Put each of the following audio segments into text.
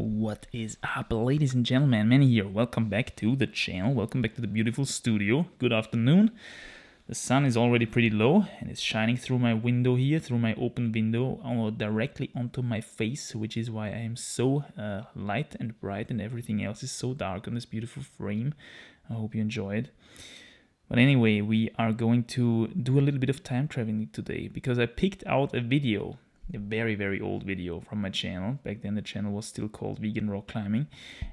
What is up, ladies and gentlemen? Manny here. Welcome back to the channel. Welcome back to the beautiful studio. Good afternoon. The sun is already pretty low and it's shining through my window here, through my open window, directly onto my face, which is why I am so light and bright and everything else is so dark on this beautiful frame. I hope you enjoy it. But anyway, we are going to do a little bit of time traveling today because I picked out a video, a very, very old video from my channel. Back then the channel was still called Vegan Rock Climbing.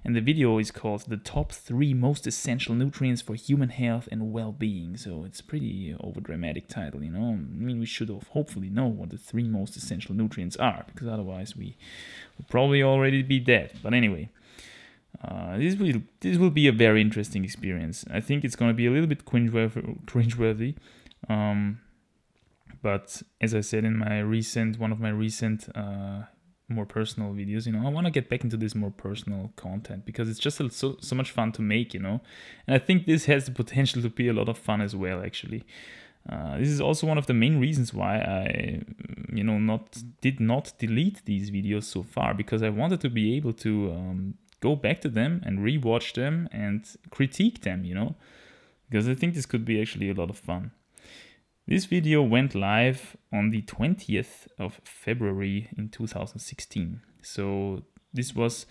And the video is called The Top 3 Most Essential Nutrients for Human Health and Well-Being. So it's a pretty over-dramatic title, you know. I mean, we should have hopefully know what the 3 most essential nutrients are, because otherwise we would probably already be dead. But anyway, this will be a very interesting experience. I think it's going to be a little bit cringeworthy. But as I said in one of my recent more personal videos, you know, I want to get back into this more personal content because it's just so much fun to make, you know. And I think this has the potential to be a lot of fun as well, actually. This is also one of the main reasons why I, you know, did not delete these videos so far, because I wanted to be able to go back to them and rewatch them and critique them, you know, because I think this could be actually a lot of fun. This video went live on the 20th of February in 2016. So this was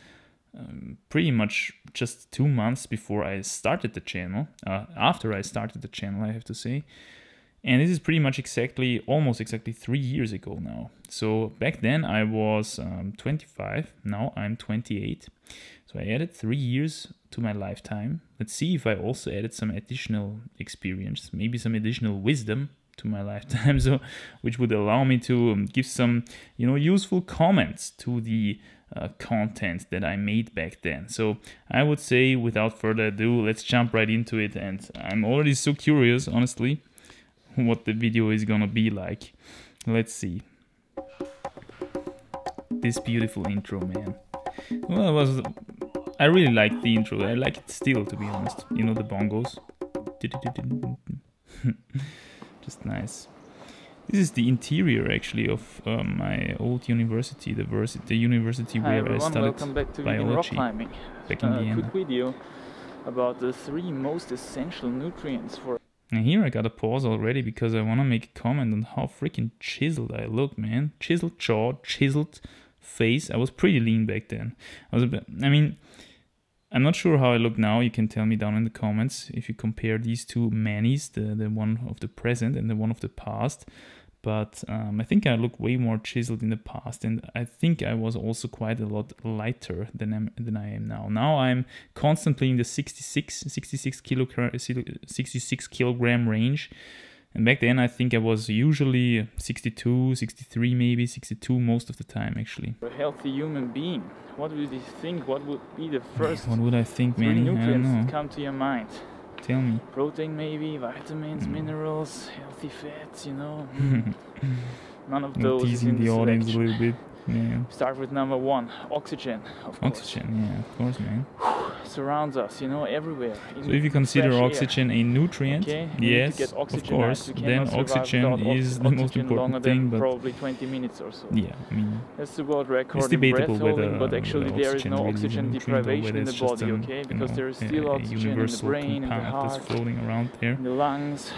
pretty much just 2 months before I started the channel, after I started the channel, I have to say. And this is pretty much almost exactly 3 years ago now. So back then I was 25, now I'm 28. So I added 3 years to my lifetime. Let's see if I also added some additional experience, maybe some additional wisdom to my lifetime, so which would allow me to give some, you know, useful comments to the content that I made back then. So I would say, without further ado, let's jump right into it. And I'm already so curious, honestly, what the video is gonna be like. Let's see. This beautiful intro, man. Well, I really liked the intro. I like it still, to be honest. You know, the bongos. Just nice. This is the interior, actually, of my old university, the university where I studied welcome back to Vegan Rock Climbing. Back in Vienna. Quick video about the 3 most essential nutrients for... And here I got a pause already because I want to make a comment on how freaking chiseled I look, man. Chiseled jaw, chiseled face. I was pretty lean back then. I'm not sure how I look now. You can tell me down in the comments if you compare these two Mannies, the one of the present and the one of the past. But I think I look way more chiseled in the past, and I think I was also quite a lot lighter than I am now. Now I'm constantly in the 66 kilogram range. And back then, I think I was usually 62, 63, maybe 62 most of the time, actually. For a healthy human being, what would you think? What would be the first? What would I think, 3 man? nutrients that come to your mind? Tell me. Protein, maybe, vitamins, minerals, healthy fats, you know. None of I'm those is in teasing the audience a little bit. Yeah. Start with number 1, oxygen, of course. Oxygen, yeah, of course, man. Surrounds us, you know, everywhere. So if you consider oxygen a nutrient, okay, yes, of course, then oxygen is the most important thing. But probably 20 minutes or so. Yeah, I mean, that's the world record it's debatable in breath holding, whether but actually there is no really oxygen deprivation in the body, okay? Because there is still oxygen in the brain, in the heart, that's floating around there. in the lungs.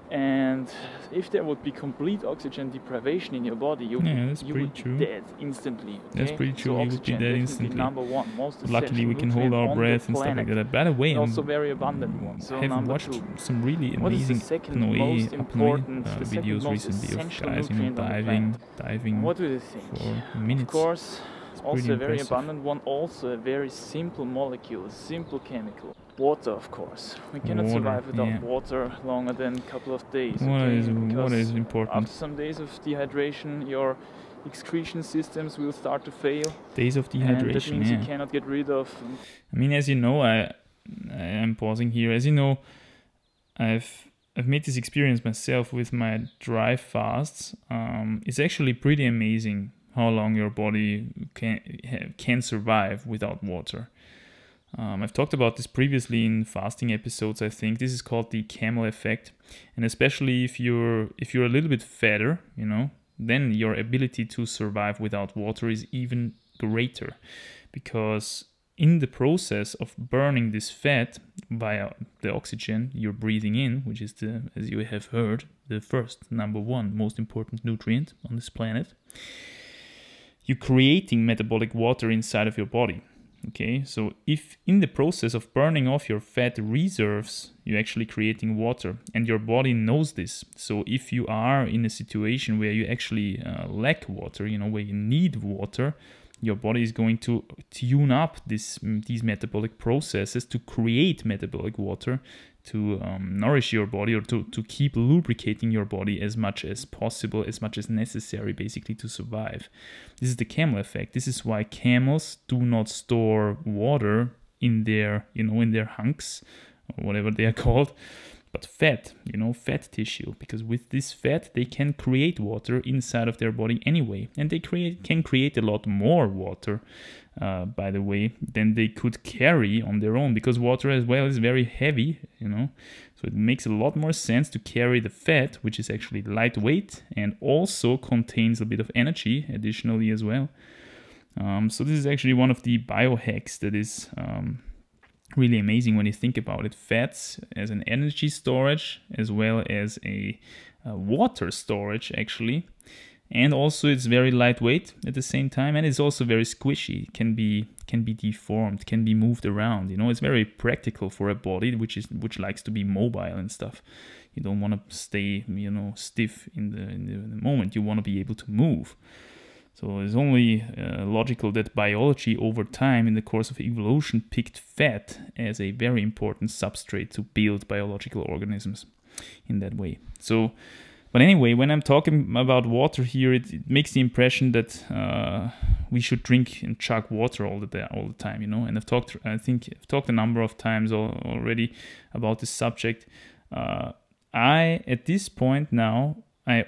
And if there would be complete oxygen deprivation in your body, you would be dead instantly. Okay? That's pretty true. So you would be dead instantly. Number 1, most Luckily, we can hold our breath and stuff like that. By the way, also very abundant one. So I've watched some really amazing apnoe videos recently of guys, you know, diving what do you think? for minutes. Of course, also a very impressive. abundant one, also a very simple molecule, a simple chemical. Water, of course. We cannot survive without water longer than a couple of days. Water is important. After some days of dehydration, your excretion systems will start to fail. Days of dehydration, and that means you cannot get rid of... I mean, as you know, I'm pausing here. As you know, I've made this experience myself with my dry fasts. It's actually pretty amazing how long your body can survive without water. I've talked about this previously in fasting episodes, I think. This is called the camel effect. And especially if you're a little bit fatter, you know, then your ability to survive without water is even greater, because in the process of burning this fat via the oxygen you're breathing in, which is as you have heard, the first, number one most important nutrient on this planet, you're creating metabolic water inside of your body. Okay, so if in the process of burning off your fat reserves, you're actually creating water, and your body knows this. So if you are in a situation where you actually lack water, where you need water, your body is going to tune up these metabolic processes to create metabolic water, to nourish your body, or to keep lubricating your body as much as possible, as much as necessary, basically, to survive. This is the camel effect. This is why camels do not store water in their, in their hunks, or whatever they are called, but fat, fat tissue, because with this fat they can create water inside of their body anyway, and they can create a lot more water, by the way, than they could carry on their own, because water as well is very heavy, so it makes a lot more sense to carry the fat, which is actually lightweight and also contains a bit of energy additionally as well. So this is actually one of the biohacks that is really amazing when you think about it. Fats as an energy storage as well as a water storage, actually. And also it's very lightweight at the same time, and it's also very squishy. It can be deformed, can be moved around. It's very practical for a body which likes to be mobile and stuff. You don't want to stay stiff in the moment. You want to be able to move. So it's only logical that biology over time in the course of evolution picked fat as a very important substrate to build biological organisms in that way. So, but anyway, when I'm talking about water here, it makes the impression that we should drink and chug water all the time, And I think I've talked a number of times already about this subject. At this point now, I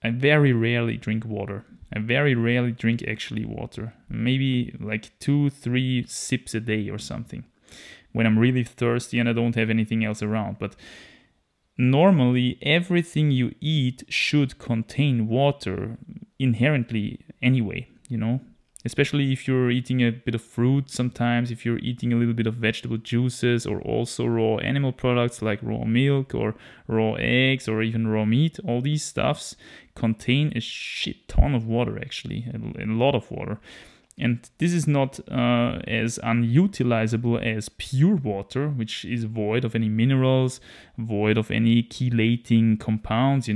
very rarely drink water. I very rarely drink actually water. Maybe like 2-3 sips a day or something, when I'm really thirsty and I don't have anything else around. But normally everything you eat should contain water inherently anyway, Especially if you're eating a bit of fruit sometimes, if you're eating a little bit of vegetable juices, or also raw animal products like raw milk or raw eggs or even raw meat. All these stuffs contain a shit ton of water, actually, a lot of water. And this is not as unutilizable as pure water, which is void of any minerals, void of any chelating compounds,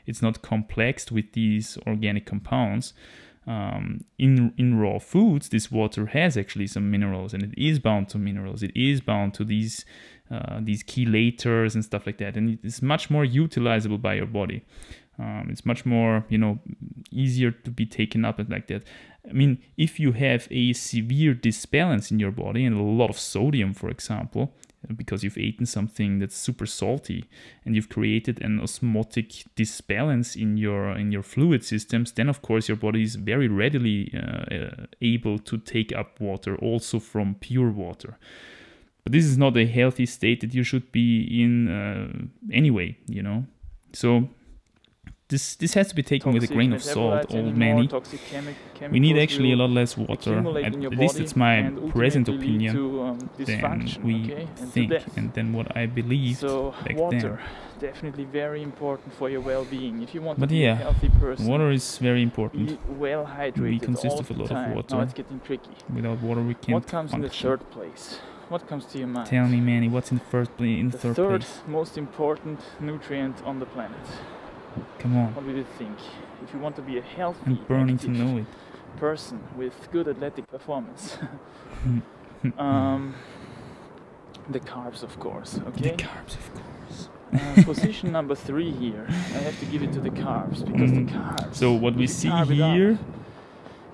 It's not complexed with these organic compounds. In raw foods, this water has actually some minerals, and it is bound to minerals. It is bound to these chelators and stuff like that, and it's much more utilizable by your body. It's much more, easier to be taken up and like that. I mean, if you have a severe disbalance in your body and a lot of sodium, for example, because you've eaten something that's super salty and you've created an osmotic disbalance in your fluid systems, then of course your body is very readily able to take up water also from pure water. But this is not a healthy state that you should be in anyway, So this has to be taken with a grain of salt, old manny. We need actually a lot less water. At least it's my present opinion than we think and than what I believed back water, then. Definitely very important for your well-being. If you want to be a healthy person, water is very important. Be well hydrated. We consist of a lot of water. Now it's getting tricky. Without water, we can't. What comes function. in the third place? What comes to your mind? Tell me, Manny, what's in the third place? The third most important nutrient on the planet. Come on. What do you think? If you want to be a healthy, I'm burning to know it. Person with good athletic performance, the carbs, of course. Okay. The carbs, of course. Position number 3 here. I have to give it to the carbs, because the carbs. So what we see here,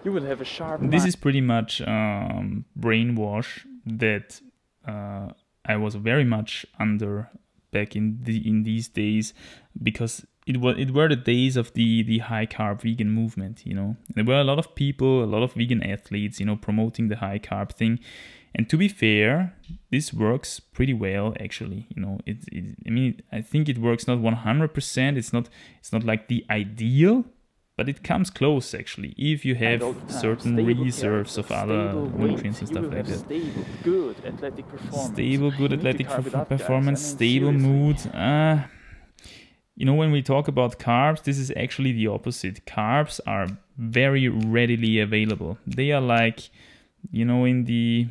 you will have a sharp. This is pretty much brainwash that I was very much under back in these days, because it were the days of the high carb vegan movement, There were a lot of people, a lot of vegan athletes, promoting the high carb thing. And to be fair, this works pretty well, actually. I think it works not 100%. It's not like the ideal, but it comes close actually if you have certain reserves of other nutrients and stuff like that. Stable, good athletic performance. Stable, good athletic performance, stable mood. You know, when we talk about carbs, this is actually the opposite. Carbs are very readily available. They are like, you know, in the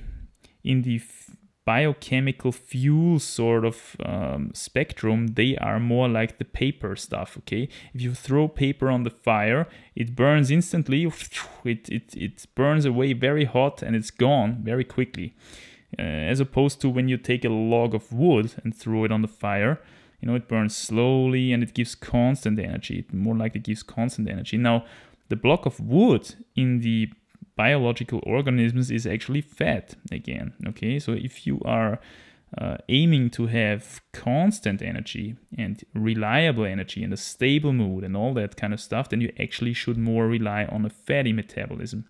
biochemical fuel sort of spectrum, they are more like the paper stuff, okay? If you throw paper on the fire, it burns instantly, it burns away very hot and it's gone very quickly. As opposed to when you take a log of wood and throw it on the fire, you know, it burns slowly and it gives constant energy. It more like it gives constant energy. Now, the block of wood in the biological organisms is actually fat again, okay? So if you are aiming to have constant energy and reliable energy and a stable mood and all that kind of stuff, then you actually should more rely on a fatty metabolism.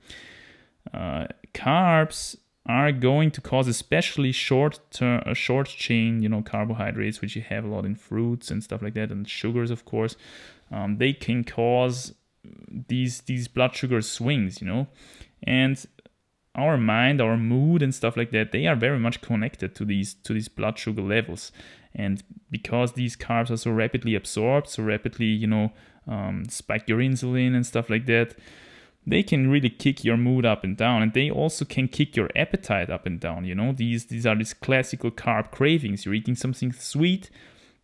Carbs are going to cause, especially short chain, you know, carbohydrates, which you have a lot in fruits and stuff like that, and sugars, of course. They can cause these blood sugar swings, you know. And our mind, our mood and stuff like that, they are very much connected to these blood sugar levels. And because these carbs are so rapidly absorbed, so rapidly, you know, spike your insulin and stuff like that, they can really kick your mood up and down. And they also can kick your appetite up and down, you know. These are these classical carb cravings. You're eating something sweet,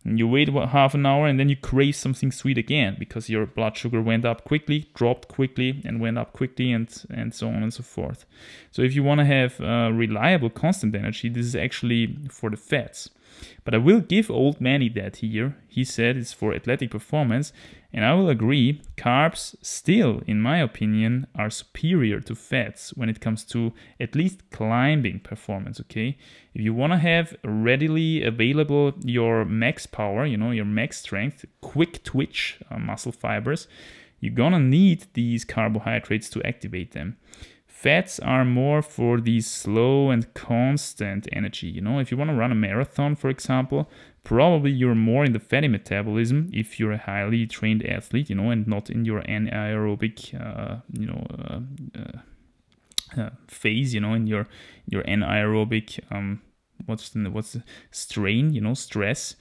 and you wait about half an hour and then you crave something sweet again because your blood sugar went up quickly, dropped quickly, and went up quickly, and so on and so forth. So if you want to have reliable, constant energy, this is actually for the fats. But I will give old Manny that here. He said it's for athletic performance, and I will agree, carbs still, in my opinion, are superior to fats when it comes to at least climbing performance, okay? If you want to have readily available your max power, you know, your max strength, quick twitch muscle fibers, you're gonna need these carbohydrates to activate them. Fats are more for the slow and constant energy. You know, if you want to run a marathon, for example, probably you're more in the fatty metabolism if you're a highly trained athlete, you know, and not in your anaerobic, phase, you know, in your anaerobic, what's the strain, you know, stress.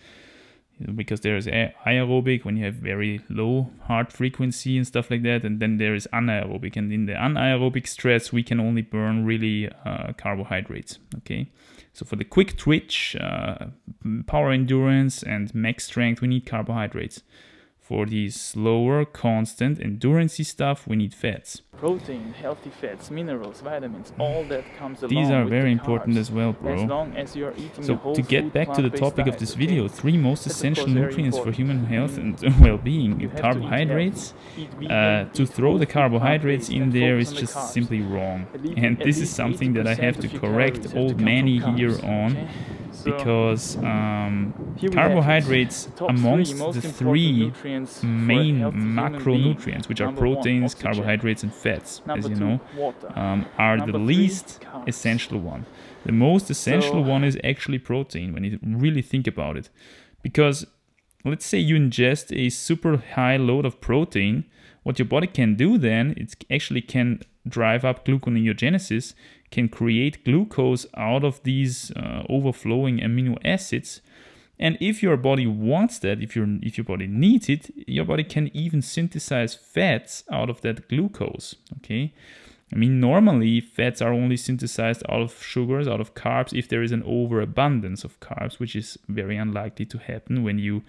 Because there is aerobic when you have very low heart frequency and stuff like that, and then there is anaerobic, and in the anaerobic stress we can only burn really carbohydrates, okay? So for the quick twitch, power endurance and max strength, we need carbohydrates. For the slower, constant, endurance-y stuff, we need fats. Protein, healthy fats, minerals, vitamins, all that comes along. These are with very the important carbs. as well, bro. As long as you're eating So a whole to get food, back to the plant-based topic of diet, this okay? video, 3 most That's of essential course very nutrients for important. human health and well-being. You have to eat Carbohydrates, healthy, eat vegan, to eat throw the whole food, carbohydrates plant-based, in and there focus is on the just carbs. simply wrong. At least- And at this is least something that I 80% have to of your correct calories have to old come from Manny carbs, here on, okay? So, because here we have it. carbohydrates Top amongst most the important 3 nutrients for a main healthy human macronutrients, being. which are Number 1, proteins, oxygen. carbohydrates, and fats, Number as you 2, know, water. are Number the 3, least carbs. essential one. The most essential So- one is actually protein, when you really think about it. Because let's say you ingest a super high load of protein, what your body can do then, it actually can drive up gluconeogenesis, can create glucose out of these overflowing amino acids. And if your body wants that, if your body needs it, your body can even synthesize fats out of that glucose, okay? I mean, normally fats are only synthesized out of sugars, out of carbs, if there is an overabundance of carbs, which is very unlikely to happen when you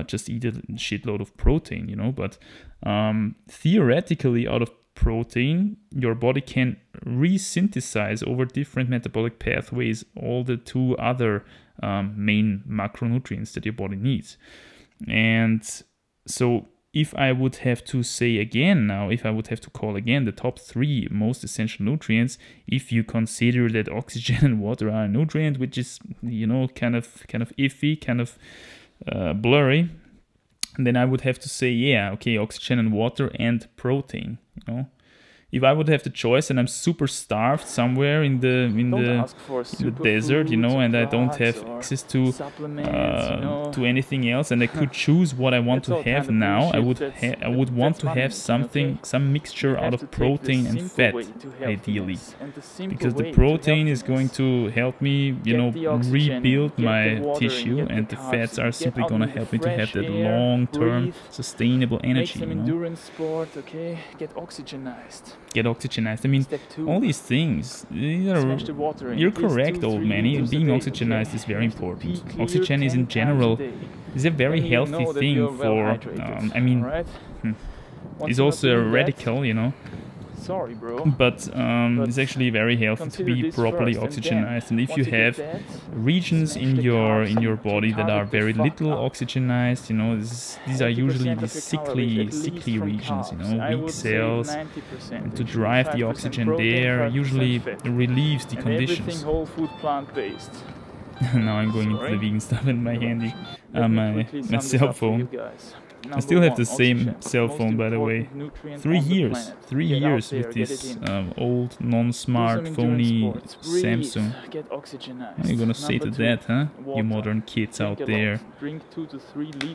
just eat a shitload of protein, you know. But theoretically, out of protein, your body can resynthesize over different metabolic pathways all the 2 other main macronutrients that your body needs. And so if I would have to say again now, if I would have to call again the top 3 most essential nutrients, if you consider that oxygen and water are a nutrient, which is, you know, kind of iffy, kind of blurry, then I would have to say, yeah, okay, oxygen and water and protein, you know. if I would have the choice and I'm super starved somewhere in the desert, you know, and I don't have access to anything else, and I could choose what I want to have now, I would want to have something, some mixture out of protein and fat, ideally, because the protein is going to help me, you know, rebuild my tissue, and the fats are simply going to help me to have that long-term sustainable energy. Endurance sport, okay, get oxygenized. Get oxygenized. I mean, all these things, you're correct, old man. Being oxygenized is very important. Oxygen is in general is a very healthy thing for, I mean, it's also a radical, you know. Sorry, bro. But it's actually very healthy to be properly oxygenized. And if you have regions in your body that are very little oxygenized, you know, these are usually the sickly regions, you know, weak cells. And to drive the oxygen there usually relieves the conditions. Whole food, plant-based. Now I'm going into the vegan stuff in my handy, my cell phone. I still have the same cell phone, by the way. 3 years. 3 years with this old, non-smart, phony Samsung. What are you gonna say to that, huh? You modern kids out there.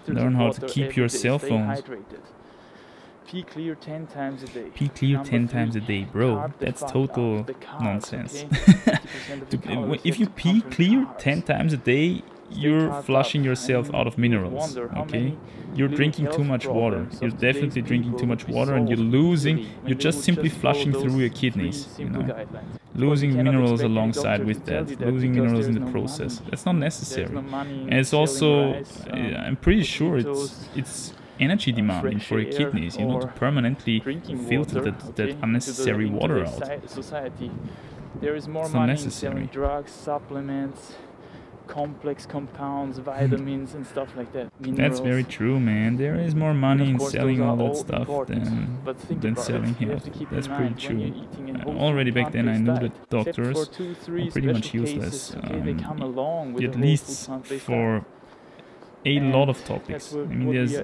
Learn how to keep your cell phones. Pee clear 10 times a day. Pee clear 10 times a day, bro. That's total nonsense. If you pee clear 10 times a day, you're flushing yourself out of minerals, okay? You're drinking too much water. You're definitely drinking too much water, and you're just simply flushing through your kidneys, you know? Losing minerals alongside with that, losing minerals in the process. That's not necessary. And it's also, I'm pretty sure it's energy demanding for your kidneys, you know, to permanently filter that unnecessary water out. There is more money in selling drugs, supplements, complex compounds, vitamins and stuff like that. Minerals. That's very true, man. There is more money in selling all that stuff than selling health. That's pretty true. Already back then I knew that doctors are pretty much useless, at least for a lot of topics. I mean, there's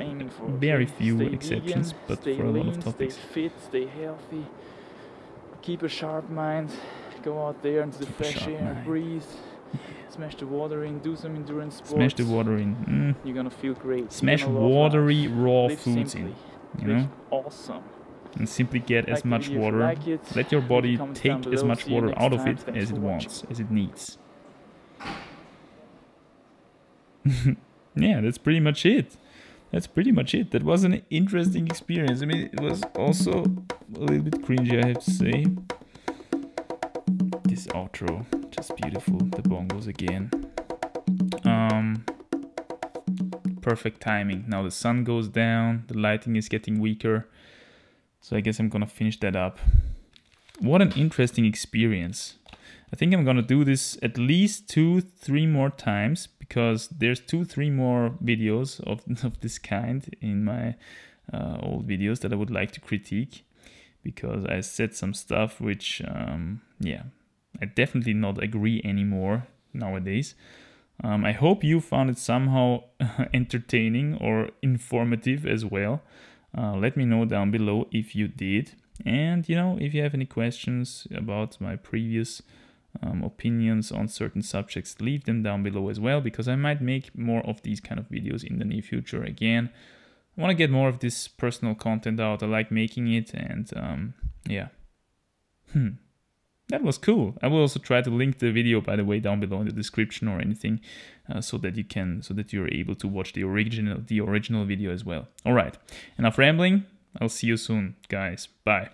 very few exceptions, but for a lot of topics. Stay fit, stay healthy, keep a sharp mind, go out there into the fresh air, breathe. Smash the water in, do some endurance sports. Smash the water in. You're gonna feel great. Smash watery raw foods in. You know? Awesome. And simply get as much water. Let your body take as much water out of it as it wants, as it needs. Yeah, that's pretty much it. That was an interesting experience. I mean, it was also a little bit cringy, I have to say. This outro, just beautiful. The bongos again. Perfect timing. Now the sun goes down, the lighting is getting weaker, so I guess I'm gonna finish that up. What an interesting experience. I think I'm gonna do this at least 2-3 more times, because there's 2-3 more videos of this kind in my old videos that I would like to critique, because I said some stuff which, yeah, I definitely not agree anymore nowadays. I hope you found it somehow entertaining or informative as well. Let me know down below if you did. And, you know, if you have any questions about my previous opinions on certain subjects, leave them down below as well, because I might make more of these kind of videos in the near future again. I want to get more of this personal content out. I like making it, and yeah. That was cool. I will also try to link the video, by the way, down below in the description or anything, so that you're able to watch the original video as well. All right, enough rambling. I'll see you soon, guys. Bye.